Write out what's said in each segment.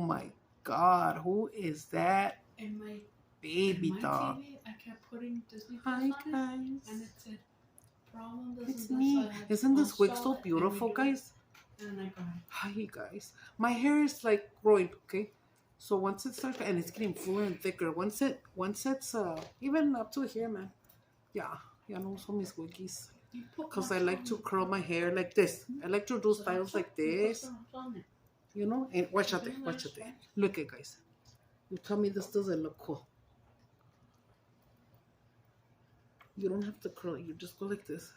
my God, who is that In my baby my dog? TV, I kept putting Disney Hi Plus on it, guys, and it said, "Problem doesn't it's this, me. so I had to Isn't this wig uninstall so it and beautiful, redo it, guys? And I got it. Hi guys, my hair is like growing, okay? So once it starts, and it's getting fuller and thicker. Once it's even up to here, man. Yeah, no son mis wiggies. You put Because I wax like on to it. curl my hair like this. I like to do So styles that's like what you put this. some on it. You know, and watch out there, Isn't watch that out there. strange? Look it, guys. You tell me this doesn't look cool. You don't have to curl it. You just go like this.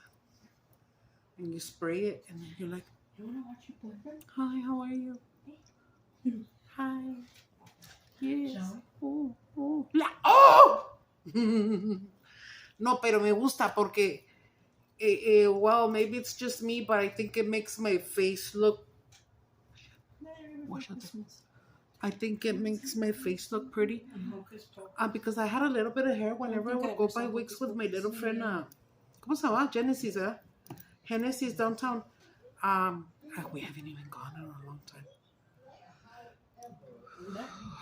And you spray it, and then you're like, You wanna watch your boyfriend? hi, how are you? Hi. Yes. Shall Oh. ¡Oh! No, pero me gusta porque, well, maybe it's just me, but I think it makes my face look, I think it makes my face look pretty. Because I had a little bit of hair whenever I would go buy wigs with my little friend, ¿cómo se llama? Genesis, ¿eh? Genesis downtown. We haven't even gone in a long time.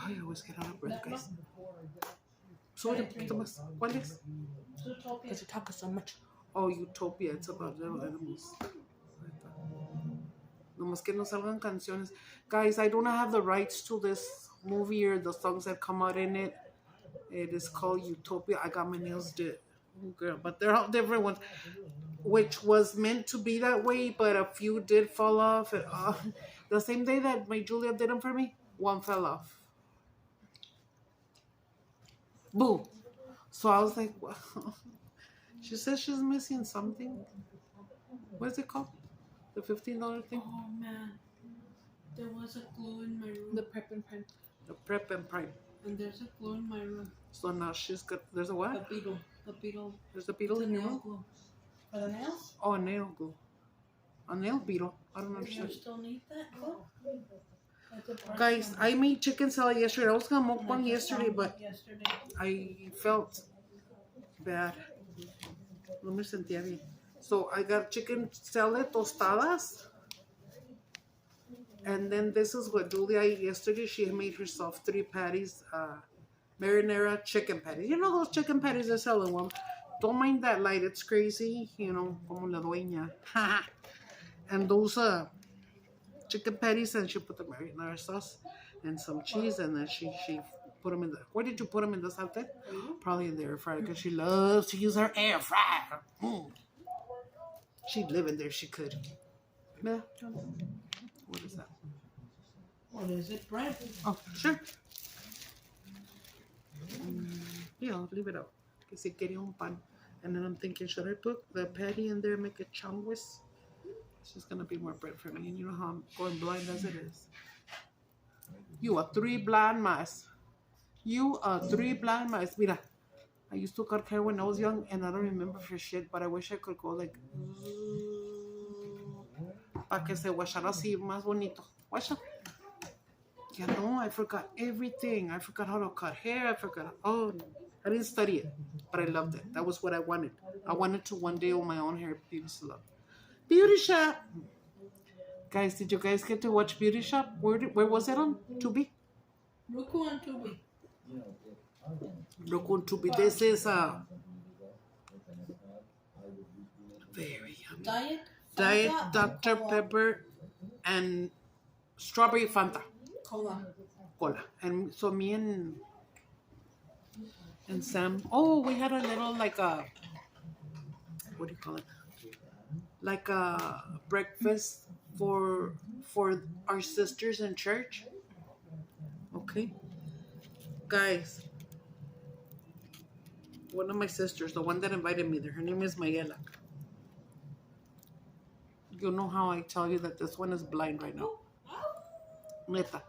I always get out of breath, guys. Sube un poquito más. ¿Cuál es? Because you talk so much. Oh, Utopia. It's about little animals. Nomás que no salgan canciones. Guys, I don't have the rights to this movie or the songs that come out in it. It is called Utopia. I got my nails did. Oh, girl. But they're all different ones. Which was meant to be that way, but a few did fall off. And, the same day that my Julia did them for me, one fell off. Boom. So I was like, wow. She says she's missing something. What is it called? The $15 thing? Oh man, there was a glue in my room. The prep and prime. The prep and prime. And there's a glue in my room. So now she's got, there's a what? A beetle. A beetle. There's a beetle in your room? Glue. For the nails? Oh, a nail glue. A nail beetle. I don't You understand. still need that glue? Guys, I made chicken salad yesterday. I was gonna mukbang yesterday, but Yesterday. I felt bad. No me sentía bien. So I got chicken salad, tostadas. And then this is what Julia ate yesterday. She made herself 3 patties, marinera chicken patties. You know those chicken patties they sell in one. Don't mind that light. It's crazy. You know, como la dueña. And those chicken patties, and she put the marinara sauce and some cheese, and then she put them in the. Where did you put them in the sartén? Probably in the air fryer because she loves to use her air fryer. She'd live in there if she could. Yeah. What is that? What is it? Bread? Oh, sure. Yeah, I'll leave it out. Que si quería un pan. And then I'm thinking, should I put the patty in there and make a changuis? It's just going to be more bread for me. And you know how I'm going blind as it is. You are 3 blind mice. You are 3 blind mice. Mira, I used to cut hair when I was young, and I don't remember for shit, but I wish I could go like... para que se guachara así más bonito. Guacha. Yeah, no, I forgot everything. I forgot how to cut hair. I forgot... Oh, I didn't study it, but I loved it. That was what I wanted. I wanted to one day own my own hair beauty salon. Beauty Shop. Guys, did you guys get to watch Beauty Shop? Where was it on? Tubi? Roku and Tubi. Roku and Tubi. This is very yummy. Diet Dr. Pepper and strawberry Fanta. Cola. And so me and Sam. Oh, we had a little like a, what do you call it? Like a breakfast for our sisters in church. Okay, guys. One of my sisters, the one that invited me there, her name is Mayela. You know how I tell you that this one is blind right now. Neta.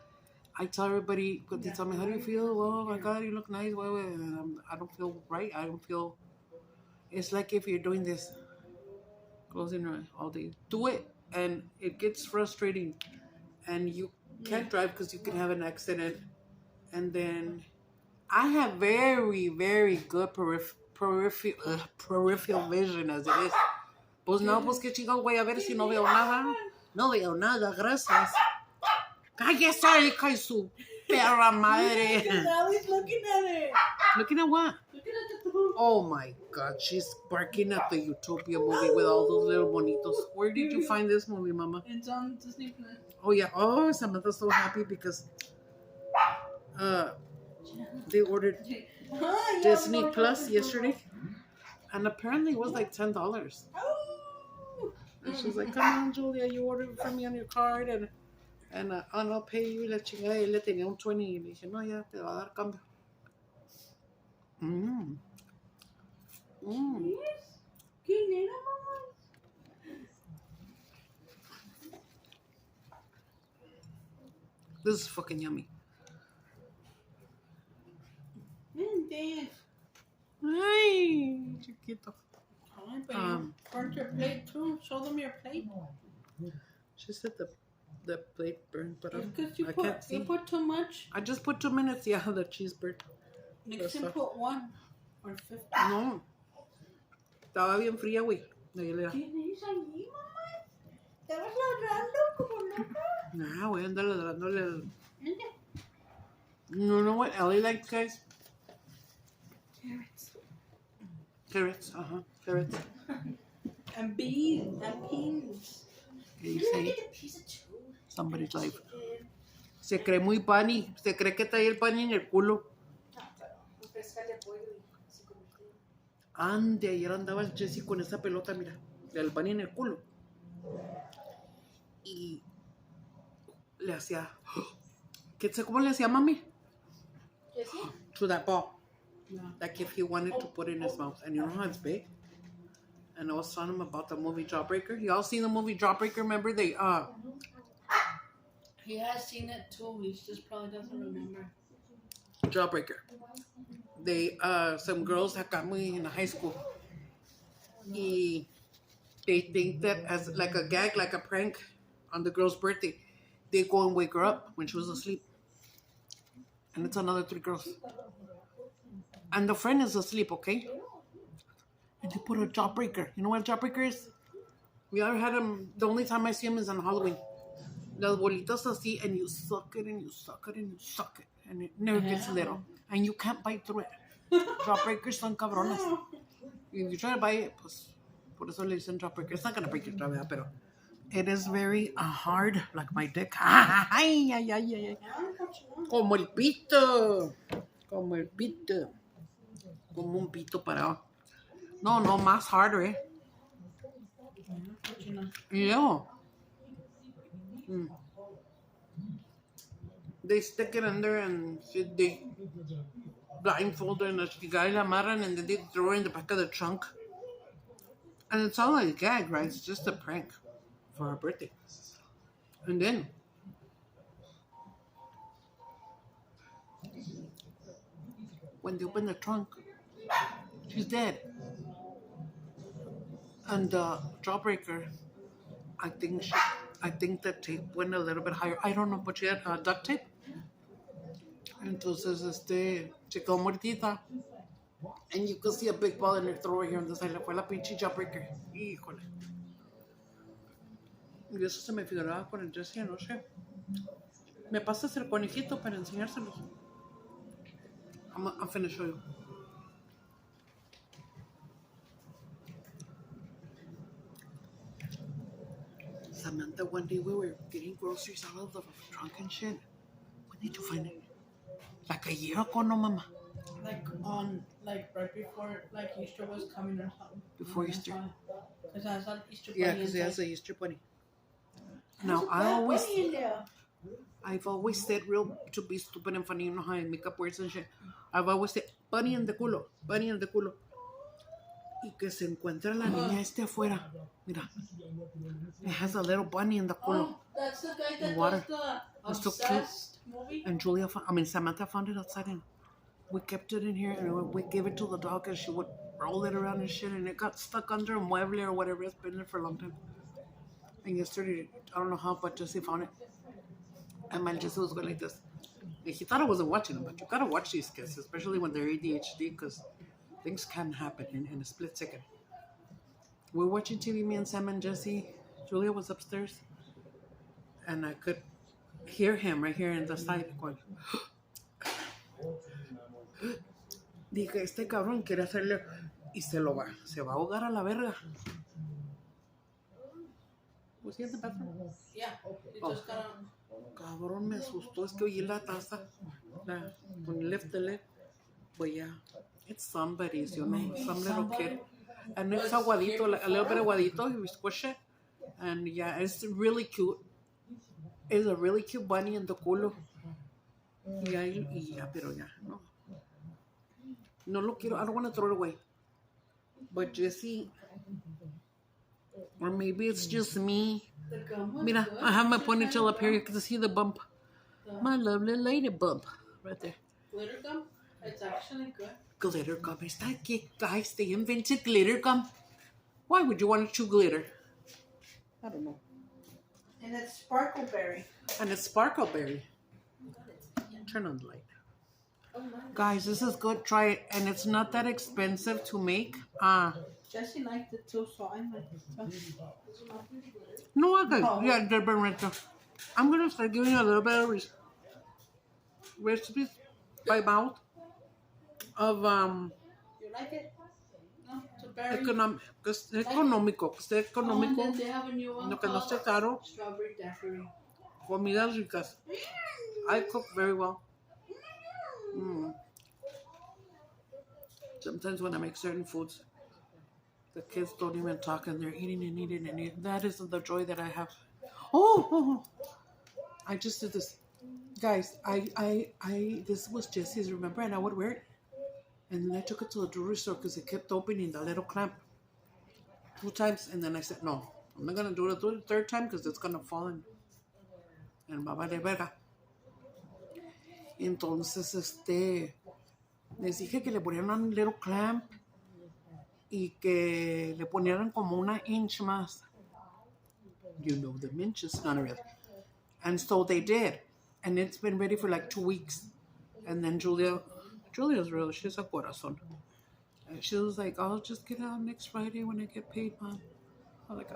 I tell everybody, they tell me, how do you feel? Oh my God, you look nice. And I don't feel right. I don't feel, it's like if you're doing this, closing your eye all day. Do it, and it gets frustrating. And you can't drive because you can have an accident. And then I have very, very good peripheral vision as it is. Pues no, pues qué chingón voy a ver si no veo nada. No veo nada, gracias. Cállese, hija de su perra madre. Now he's looking at it. Looking at what? Looking at the food. Oh my God, she's barking at the Utopia movie with all those little bonitos. Where did you find this movie, Mama? It's on Disney Plus. Oh yeah. Oh, Samantha's so happy because they ordered Disney Plus yesterday, and apparently it was like $10. Oh. And she's like, "Come on, Julia, you ordered it for me on your card, and I'll pay you la chingada." Y él le tenía un 20 y le dije, "No, ya te va a dar cambio." ¿Qué nena, mamá? This is fucking yummy. Dave. Ay, chiquito. Ay, but you burnt your plate too. Show them your plate. She said the plate burned, but Because I can't see. You put too much. I just put 2 minutes. Yeah, the cheese burned. Next time put 1 or 50. No. Estaba bien fría, güey. ¿Qué es ahí, mamá? ¿Estabas ladrando como loca? Nah, güey, anda ladrándole. You know what Ellie likes, guys? Carrots. Carrots, carrots. And beans and peas. You say somebody's life. Se cree muy bunny. Se cree que trae el bunny en el culo. Ande, ayer andaba el Jesse con esa pelota, mira, del bunny en el culo. Y le hacía. ¿Cómo le hacía, mami? Jesse? To that ball. Yeah. Like if he wanted to put it in his mouth. And you know how it's big? And I was telling him about the movie Jawbreaker. You all seen the movie Jawbreaker? Remember they He has seen it too. He just probably doesn't remember. Jawbreaker. They some girls that got me in high school. They think that as like a gag, like a prank on the girl's birthday, they go and wake her up when she was asleep. And it's another 3 girls. And the friend is asleep, okay? And they put a jawbreaker. You know what a jawbreaker is? We ever had him, the only time I see him is on Halloween. Las bolitas así, and you suck it, and you suck it, and you suck it. And it never gets little. And you can't bite through it. Jawbreakers son cabrones. If you try to bite it, pues, por eso le dicen jawbreaker. It's not going to break your jaw, pero it is very hard, like my dick. Ay, ay, ay, ay, ay. Como el pito. Como el pito. Como un pito parado. No, más harder, eh. Yeah. They stick it in there and they blindfold her and the guy la amarran and then they throw her in the back of the trunk. And it's all like a gag, right? It's just a prank for her birthday. And then when they open the trunk, she's dead. And the jawbreaker, I think the tape went a little bit higher. I don't know, but she had duct tape. Entonces, se quedó muertita. And you could see a big ball in her throat here on the side. Le fue la pinche jawbreaker. Híjole. Y eso se me figuraba con el Jesse, no sé. ¿Me pasas el conejito para enseñárselos? I'm finna show you. Samantha, one day we were getting groceries out of the trunk and shit. When did you find it? Like a year ago, no, mama? Like right before, like Easter was coming or something. Before Easter? Because I saw Easter bunny. Yeah, because it has a Easter bunny. Now, I've always said, real to be stupid and funny, you know how I make up words and shit. I've always said, bunny in the culo, bunny in the culo. Y que se encuentra la niña afuera. Mira. It has a little bunny in the culo. Oh, that's the guy that water. does It's the so cute. Obsessed movie? And Samantha found it outside and we kept it in here and we gave it to the dog and she would roll it around and shit and it got stuck under a mueble or whatever. It's been there for a long time. And yesterday, I don't know how, but Jesse found it. And my Jesse was going like this. And he thought I wasn't watching them, but you gotta watch these kids, especially when they're ADHD, because things can happen in a split second. We're watching TV, me and Sam and Jesse. Julia was upstairs. And I could hear him right here in the side going. Dije, este cabrón quiere hacerle y se va a ahogar a la verga. Was he in the bathroom? Yeah. He Oh. just got Cabrón, me asustó. Es que oí la taza. When you lift the lid. But yeah, it's somebody's, you know, some little kid. And it's aguadito, a little bit aguadito. You squish it. And yeah, it's really cute. It's a really cute bunny in the culo. Yeah, pero ya, no. No lo quiero, I don't want to throw it away. But Jesse, or maybe it's just me. Mira, I have my ponytail up here. You can see the bump. My lovely lady bump right there. glitter gum. It's actually good. Glitter gum. Is that gay, guys? They invented glitter gum. Why would you want to chew glitter? I don't know. And it's sparkleberry. And it's sparkleberry. Turn on the light. Oh my. Guys, this is good. Try it. And it's not that expensive to make. Jesse liked it too, so I liked it too. No, I got Oh. yeah, they're been right there. I'm gonna start giving you a little bit of recipes by mouth of You like it? No, it's a berry. económico, que esté Oh, and económico, then they have a new one lo que no called esté caro, strawberry daiquiri. comidas ricas. I cook very well. Sometimes when I make certain foods, the kids don't even talk and they're eating and eating and eating. That is the joy that I have. Oh, I just did this. Guys, this was Jesse's, remember? And I would wear it. And then I took it to the jewelry store because it kept opening the little clamp 2 times. And then I said, no, I'm not going to do it the 3rd time because it's going to fall in. And va de verga. Entonces, les dije que le ponieran un little clamp y que le ponieran como 1 inch más. You know, the inches, not really. And so they did. And it's been ready for like 2 weeks. And then Julia's real, she's a corazon. And she was like, I'll just get out next Friday when I get paid, Mom. I was like,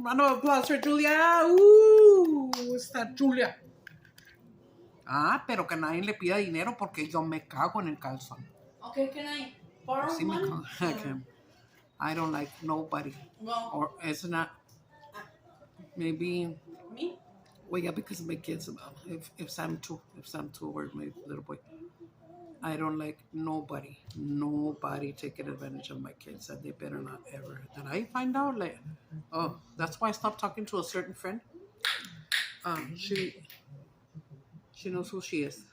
round of applause for Julia. Ooh, what's that, Julia? Pero que nadie le pida dinero porque yo me cago en el calzón. Okay, can I borrow Sí, money? I don't like nobody. Well, Or it's not, maybe, me? well, yeah, because of my kids, if Sam too, or my little boy. I don't like nobody taking advantage of my kids, and they better not ever. That I find out, like, oh, that's why I stopped talking to a certain friend. She knows who she is.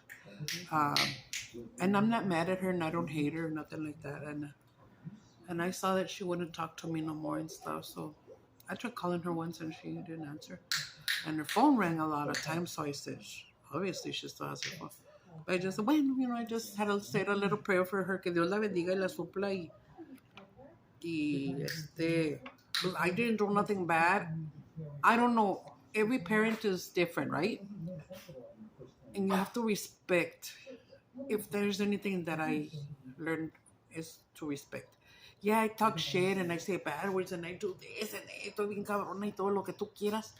And I'm not mad at her, and I don't hate her, nothing like that. And I saw that she wouldn't talk to me no more and stuff, so I tried calling her once, and she didn't answer. And her phone rang a lot of times, so I said, obviously she still has her phone. But I just said, bueno, I just had to say a little prayer for her, que Dios la bendiga y la supla, pues I didn't do nothing bad. I don't know. Every parent is different, right? And you have to respect. If there's anything that I learned is to respect. Yeah, I talk shit and I say bad words and I do this and estoy bien cabrona y todo lo que tú quieras.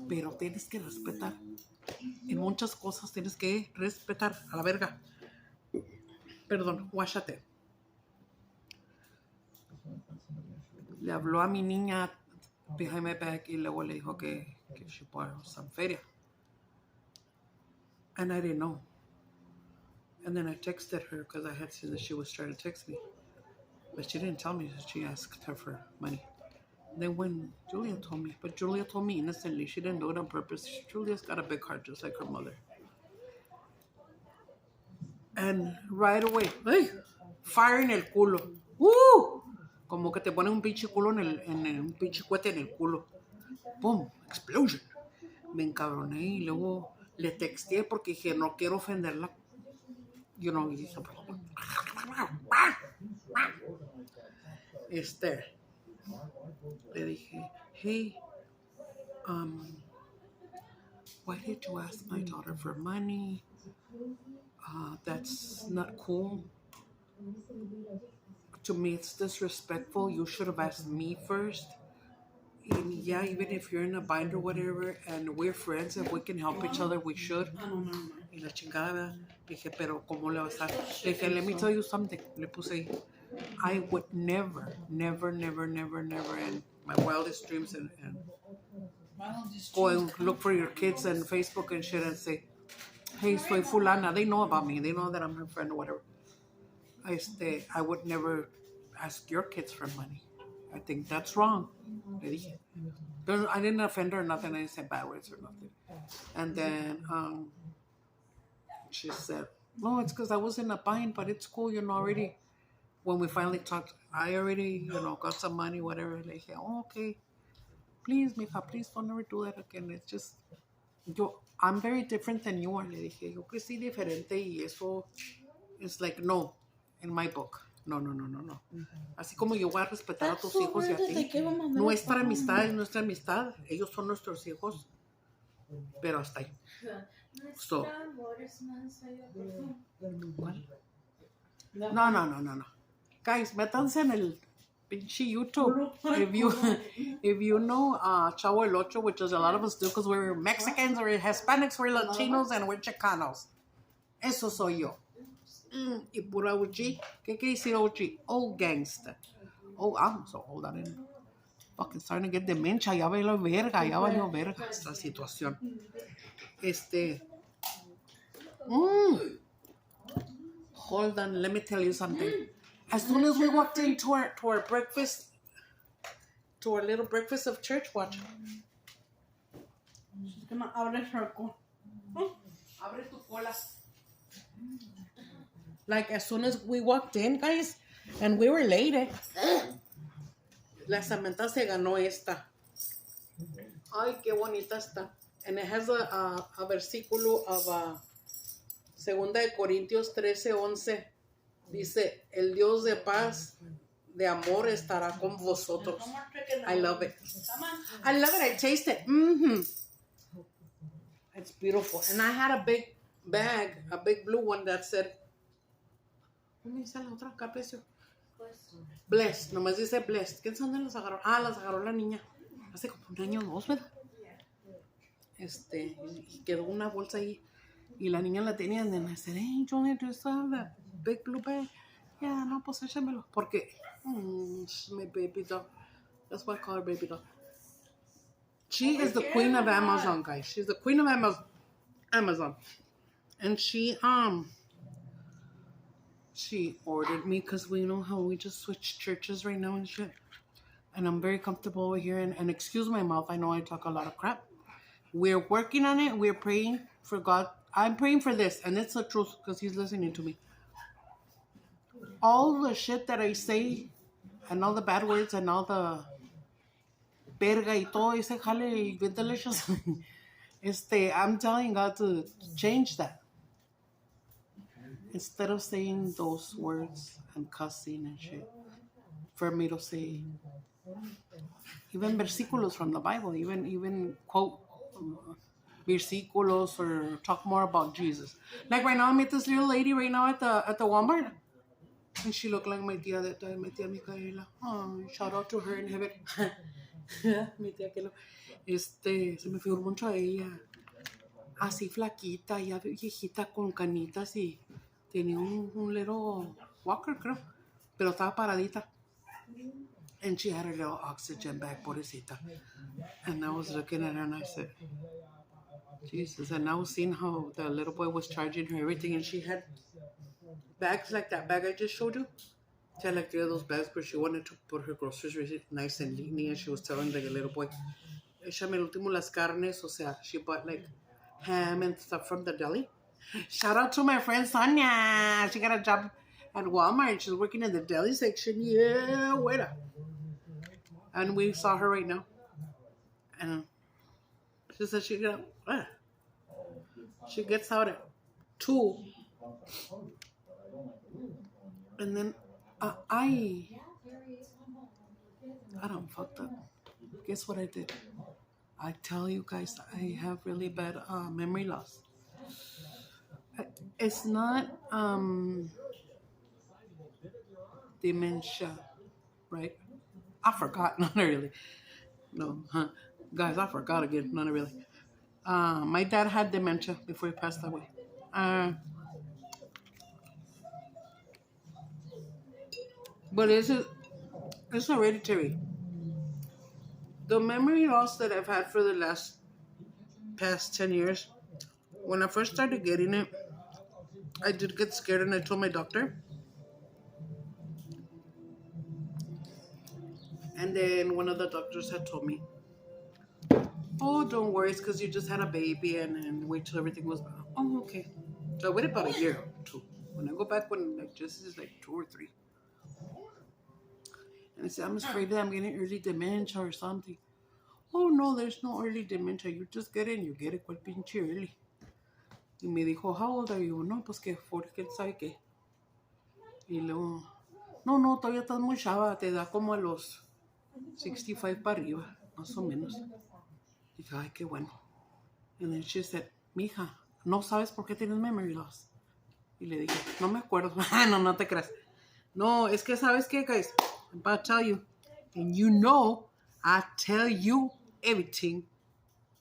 Pero tienes que respetar. En muchas cosas tienes que respetar a la verga. Perdón, guáchate. Le habló a mi niña behind my back y luego le dijo que she borrowed some feria. And I didn't know. And then I texted her because I had seen that she was trying to text me. But she didn't tell me that she asked her for money. Then when Julia told me, but Julia told me innocently, she didn't do it on purpose. Julia's got a big heart just like her mother. And right away, ¡ay! Fire en el culo. ¡Uh! Como que te ponen un pinche culo un pinche cohete en el culo. ¡Pum! Explosion. Me encabroné y luego le texteé porque dije, no quiero ofenderla. You know, y dije, le dije, hey, why did you ask my daughter for money? That's not cool. To me, it's disrespectful. You should have asked me first. And yeah, even if you're in a bind or whatever, and we're friends, if we can help each other, we should. Y la chingada. Dije, pero ¿cómo le vas a...? Le dije, let me tell you something. Le puse ahí. I would never, in my wildest dreams and go and look for your kids and Facebook and shit and say, hey, soy fulana. They know about me. They know that I'm her friend or whatever. I would never ask your kids for money. I think that's wrong. Le dije. I didn't offend her or nothing. I didn't say bad words or nothing. And then she said, no, it's because I was in a bind, but it's cool, already. When we finally talked, I already, got some money, whatever. Le dije, oh, okay. Please, mija, please don't ever do that again. It's just, I'm very different than you are. Le dije, yo crecí diferente y eso is like, no, in my book. No. Así como yo voy a respetar a tus hijos y a ti. Nuestra amistad es nuestra amistad. Ellos son nuestros hijos. Pero hasta ahí. So. No. Guys, métanse en el pinche YouTube. If you know Chavo el Ocho, which is a lot of us do because we're Mexicans, we're Hispanics, we're Latinos, and we're Chicanos. Eso soy yo. Y pura OG. ¿Qué quiere decir OG? Old gangster. Oh, I'm so old. I didn't fucking starting to get dementia. Ya valió verga esta situación. Hold on, let me tell you something. As soon as we walked into our breakfast, to our little breakfast of church, watch. She's gonna abre her cola. Abre tu cola. Like, as soon as we walked in, guys, and we were late, La Samantha se ganó esta. Ay, qué bonita está. And it has a versículo of Segunda de Corintios 13:11. Dice, el Dios de paz, de amor, estará con vosotros. I love it. I taste it. It's beautiful. And I had a big bag, a big blue one that said, ¿cómo dice la otra? ¿Qué precio? Blessed. Nomás dice blessed. ¿Quién sabe dónde las agarró? Las agarró la niña. Hace como un año o dos, ¿verdad? Y quedó una bolsa ahí. Y la niña la tenía. And then I said, hey, Johnny, do you still have that big blue bag? Yeah, no, pues échamelo. Porque, my baby doll. That's why I call her baby doll. She is the queen of Amazon, guys. She's the queen of Amazon. And she ordered me because we know how we just switched churches right now and shit. And I'm very comfortable over here. And excuse my mouth. I know I talk a lot of crap. We're working on it. We're praying for God. I'm praying for this. And it's the truth because he's listening to me. All the shit that I say and all the bad words and all the verga y todo ese jale y bien delicious. I'm telling God to change that. Instead of saying those words and cussing and shit, for me to say even versículos from the Bible, even quote versículos or talk more about Jesus. Like right now, I met this little lady right now at the Walmart, and she looked like my tia that time, my tia Micaela. Oh, shout out to her in heaven. Mi tía que se me figuró mucho a ella, así flaquita, ya viejita con canitas y tenía un little walker, creo, pero estaba paradita. And she had a little oxygen bag, pobrecita. And I was looking at her and I said, Jesus. And I was seeing how the little boy was charging her everything. And she had bags like that bag I just showed you. She had like 3 of those bags where she wanted to put her groceries really nice and neat. And she was telling the little boy, échame el último las carnes. O sea, she bought like ham and stuff from the deli. Shout out to my friend Sonia. She got a job at Walmart. She's working in the deli section. Yeah, wait up. And we saw her right now. And she said she gets out at 2. And then I don't fucked up. Guess what I did? I tell you guys, I have really bad memory loss. It's not dementia, right? I forgot, not really. No, guys, I forgot again. Not really. My dad had dementia before he passed away. But it's hereditary. The memory loss that I've had for the past 10 years, when I first started getting it, I did get scared and I told my doctor. And then one of the doctors had told me, oh, don't worry, it's because you just had a baby and wait till everything was back. Oh, okay. So I waited about a year or two. When I go back, when like Jesse is like 2 or 3. And I said, I'm afraid that I'm getting early dementia or something. Oh, no, there's no early dementia. You just get it and you get it. ¿Cuál pinche early? Y me dijo, how old are you? No, pues que, quién sabe qué. Y luego, no, todavía estás muy chava. Te da como a los 65 para arriba, más o menos. Dije, ay, qué bueno. And then she said, mija, ¿no sabes por qué tienes memory loss? Y le dije, no me acuerdo. No te creas. No, es que, ¿sabes qué, guys? I'm about to tell you. And you know, I tell you everything.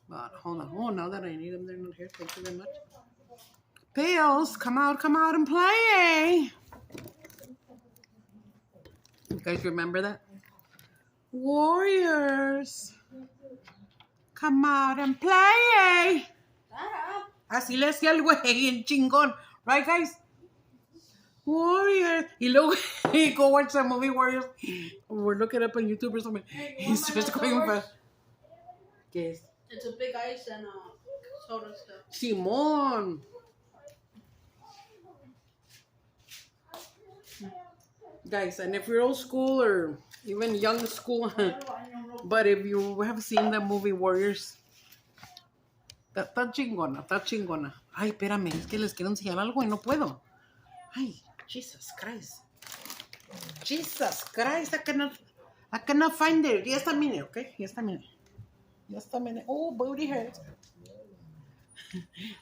But hold on. Oh, now that I need them, they're not here. Thank you very much. Pills, come out and play. You guys remember that? Warriors, come out and play. Así le hacía el güey, el chingón. Right, guys? Warriors. Y luego, go watch that movie, Warriors. We're looking up on YouTube or something. He's just going fast. ¿Qué es? It's a big ice and soda stuff. Simón. Guys, and if you're old school or even young school, but if you have seen the movie Warriors, está chingona. Ay, espérame, es que les quiero enseñar algo y no puedo. Ay, Jesus Christ, I cannot find it. Just a minute, okay? Just a minute. Oh, booty hurts.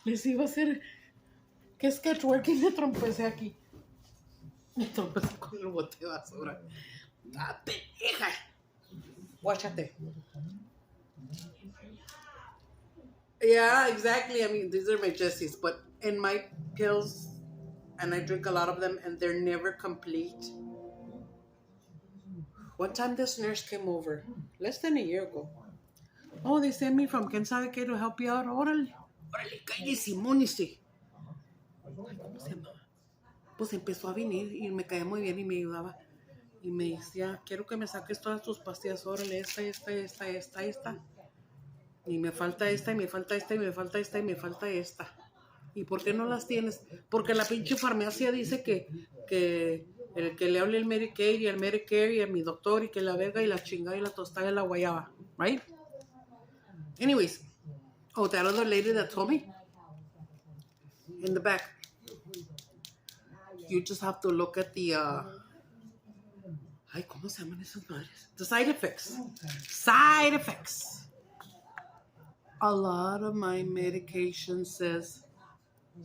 Les iba a hacer que sketchwork y me trompecé aquí. Me trompecé con el bote de basura. ¡Date, hija! Guáchate. Yeah, exactly. I mean, these are my Jessies, but in my pills, and I drink a lot of them, and they're never complete. One time this nurse came over, less than a year ago. Oh, they sent me from quién sabe qué to help you out. Órale, calle Simón, ¿cómo se llama? Pues empezó a venir y me caía muy bien y me ayudaba. Y me decía, quiero que me saques todas tus pastillas, órale, esta. Y me falta esta, y me falta esta, y me falta esta, y me falta esta. ¿Y por qué no las tienes? Porque la pinche farmacia dice que el que le hable el Medicaid y el Medicare y a mi doctor y que la verga y la chingada y la tostada y la guayaba. Right? Anyways. Oh, that other lady that told me? In the back. You just have to look at the... Ay, ¿cómo se llaman esas madres? The side effects. Side effects. A lot of my medication says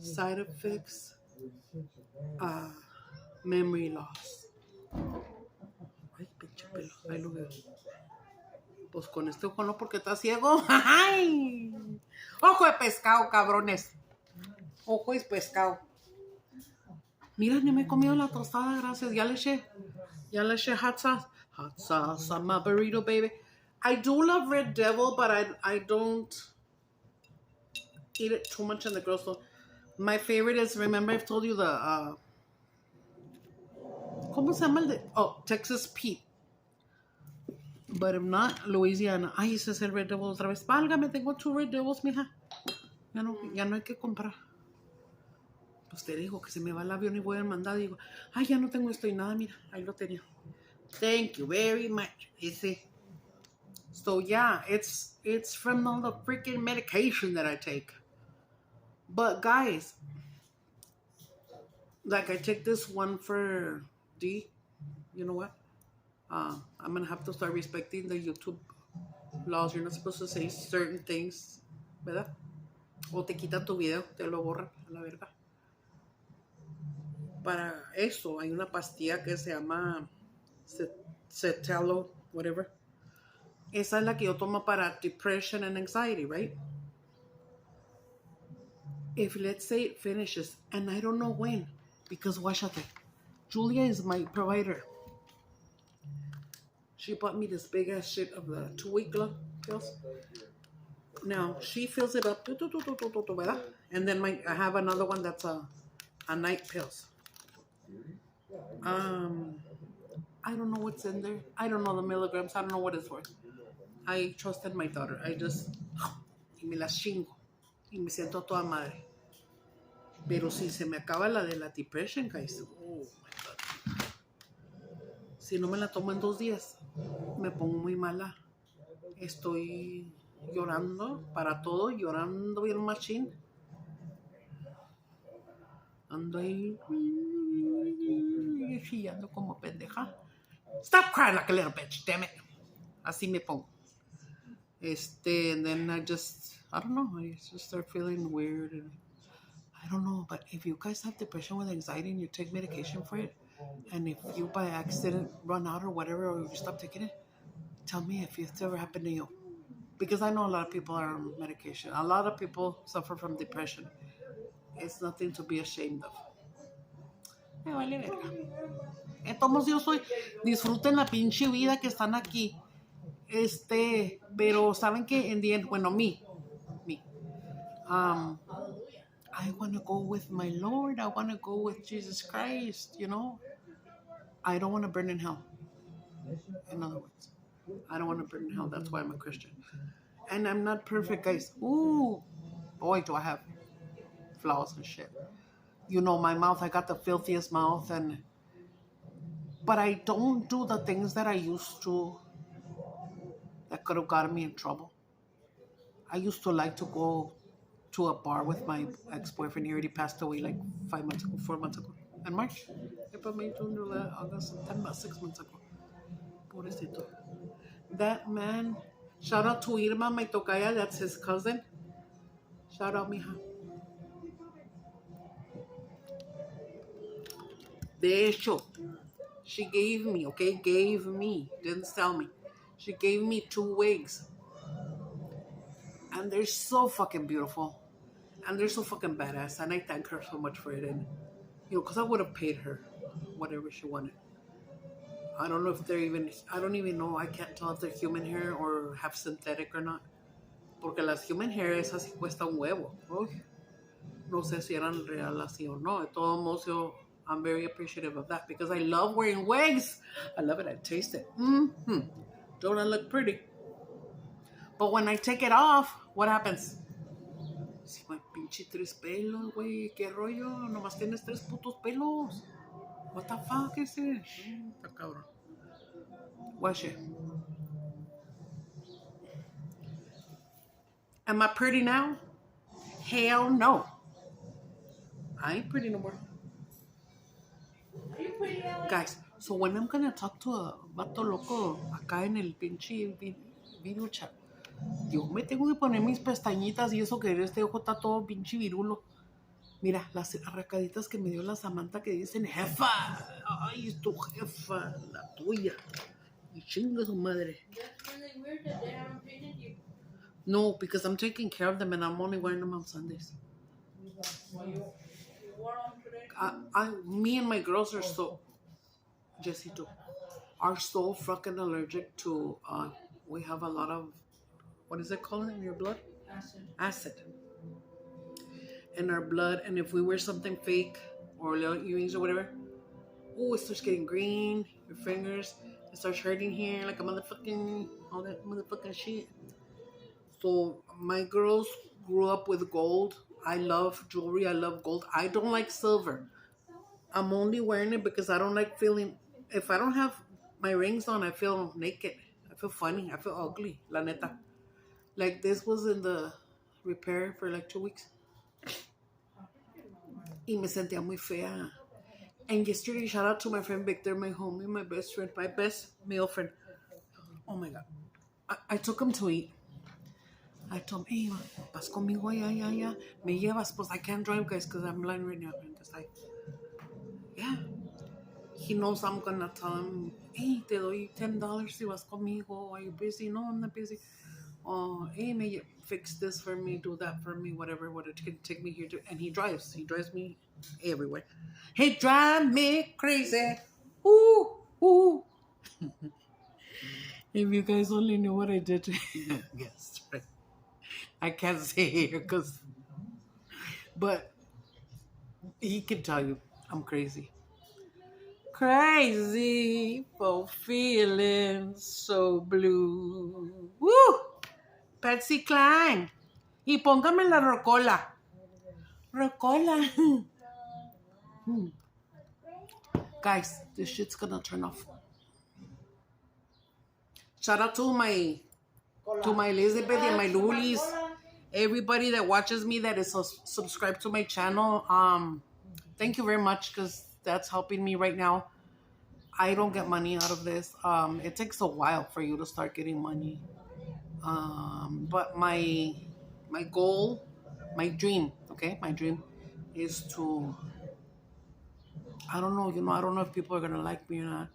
side effects, memory loss. Ay, pinche pelo, ahí lo veo. Pues con este ojo no, porque está ciego. ¡Ay! Ojo de pescado, cabrones. Ojo de pescado. Mira, ni me he comido la tostada, gracias. Ya le eché hot sauce. Hot sauce on my burrito, baby. I do love Red Devil, but I don't eat it too much in the grocery store. My favorite is, remember I've told you the, ¿cómo se llama el de? Oh, Texas Pete. But if not, Louisiana. Ay, ese es el Red Devil otra vez. Válgame, tengo 2 Red Devils, mija. Ya no hay que comprar. Pues te digo que se me va el avión y voy al mandado y digo, ay, ya no tengo esto y nada, mira, ahí lo tenía. Thank you very much. Ese. So yeah, it's from all the freaking medication that I take. But guys, like I take this one for D. You know what? I'm gonna have to start respecting the YouTube laws. You're not supposed to say certain things, ¿verdad? O te quitan tu video, te lo borran a la verga. Para eso hay una pastilla que se llama Cetalo, whatever. Esa es la que yo tomo para depression and anxiety, right? If let's say it finishes, and I don't know when, because guáchate, Julia is my provider. She bought me this big ass shit of the 2-week pills. Now she fills it up, and then I have another one that's a night pills. I don't know what's in there. I don't know the milligrams. I don't know what it's worth. I trusted my daughter. I just y me las chingo y me siento toda madre. Pero si se me acaba la de la depression, guys, oh my god. Si no me la tomo en 2 días, me pongo muy mala. Estoy llorando para todo, llorando bien machín. Ando ahí chillando como pendeja. Stop crying like a little bitch, damn it. Así me pongo. And then I don't know, I just start feeling weird and I don't know, but if you guys have depression with anxiety and you take medication for it, and if you by accident run out or whatever, or you stop taking it, tell me if it's ever happened to you. Because I know a lot of people are on medication. A lot of people suffer from depression. It's nothing to be ashamed of. Me vale verga. Entonces yo soy, disfruten la pinche vida que están aquí. Pero saben que in the end, bueno, me. I want to go with my Lord. I want to go with Jesus Christ, you know. I don't want to burn in hell. In other words, I don't want to burn in hell. That's why I'm a Christian. And I'm not perfect, guys. Ooh, boy, do I have flaws and shit. You know, my mouth, I got the filthiest mouth. But I don't do the things that I used to that could have gotten me in trouble. I used to like to go to a bar with my ex-boyfriend. He already passed away like 4 months ago. In March. April, May, June, July, August, September, 6 months ago. Pobrecito. That man, shout out to Irma, my tocaya, that's his cousin. Shout out, mija. De hecho, she gave me, didn't sell me. She gave me 2 wigs. And they're so fucking beautiful. And they're so fucking badass. And I thank her so much for it. And, you know, because I would have paid her whatever she wanted. I don't know if I don't even know. I can't tell if they're human hair or have synthetic or not. Porque las human hair esas sí cuesta un huevo. Uy, no sé si eran real así o no. De todos modos, I'm very appreciative of that because I love wearing wigs. I love it. I taste it. Don't I look pretty? But when I take it off, what happens? Si me pinche 3 pelos, güey. ¿Qué rollo? Nomás tienes 3 putos pelos. What the fuck is it? Está cabrón. Watch it. Am I pretty now? Hell no. I ain't pretty no more. Are you pretty now? Guys, so when I'm gonna talk to a vato loco acá en el pinche video chat, yo me tengo que poner mis pestañitas y eso que este ojo está todo pinche virulo. Mira, las arracaditas que me dio la Samantha que dicen jefa. Ay, es tu jefa, la tuya. Y chinga su madre. That's really weird that they haven't painted you. No, because I'm taking care of them and I'm only wearing them on Sundays. Well, you wore them today? Me and my girls are so, Jessie too, are so fucking allergic to, we have a lot of, what is it called in your blood? Acid. In our blood, and if we wear something fake or little earrings or whatever, it starts getting green, your fingers, it starts hurting here like a motherfucking, all that motherfucking shit. So my girls grew up with gold. I love jewelry, I love gold. I don't like silver. I'm only wearing it because I don't like feeling, if I don't have my rings on, I feel naked. I feel funny, I feel ugly, la neta. Like this was in the repair for like 2 weeks. Y me sentía muy fea. And yesterday, shout out to my friend Victor, my homie, my best friend, my best male friend. Oh my God. I took him to eat. I told him, hey, vas conmigo allá. Me llevas, pues I can't drive, guys, because I'm blind right now. And just like, yeah. he knows I'm gonna tell him, hey, te doy $10 si vas conmigo. Are you busy? No, I'm not busy. Oh, hey, may you fix this for me, do that for me, whatever, it can take me here to. And he drives me everywhere. He drives me crazy. Ooh, ooh. If you guys only knew what I did. Yes, right. I can't say here but he can tell you I'm crazy. Crazy for feeling so blue. Woo! Patsy Cline. Y póngame la rocola. Rocola. Guys, this shit's gonna turn off. Shout out to my Elizabeth and my Lulis. Everybody that watches me that is subscribed to my channel. Thank you very much because that's helping me right now. I don't get money out of this. It takes a while for you to start getting money. But my goal, my dream is to, I don't know, I don't know if people are gonna like me or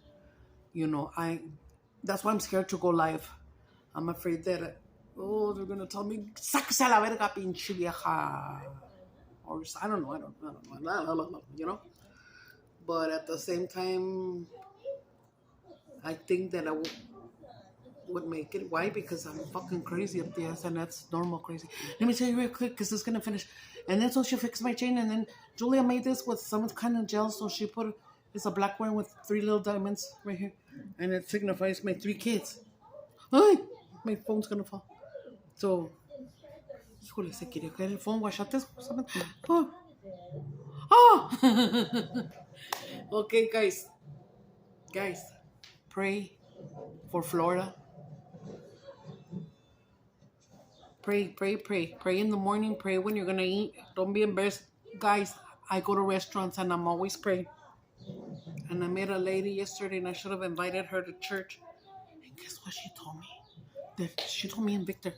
not. That's why I'm scared to go live. I'm afraid that they're gonna tell me, sáquese a la verga, pinche vieja. Or I don't know. But at the same time, I think that I would make it. Why? Because I'm fucking crazy up there, and that's normal crazy. Let me tell you real quick, because it's gonna finish. And then so she fixed my chain, and then Julia made this with some kind of gel, so she put it's a black one with 3 little diamonds right here, and it signifies my 3 kids. Ay, my phone's gonna fall. So, híjole, se quería caer el phone. Guachate. Oh. Okay, guys, pray for Florida. Pray in the morning. Pray when you're gonna eat. Don't be embarrassed, guys. I go to restaurants and I'm always praying. And I met a lady yesterday, and I should have invited her to church. And guess what she told me? She told me and Victor,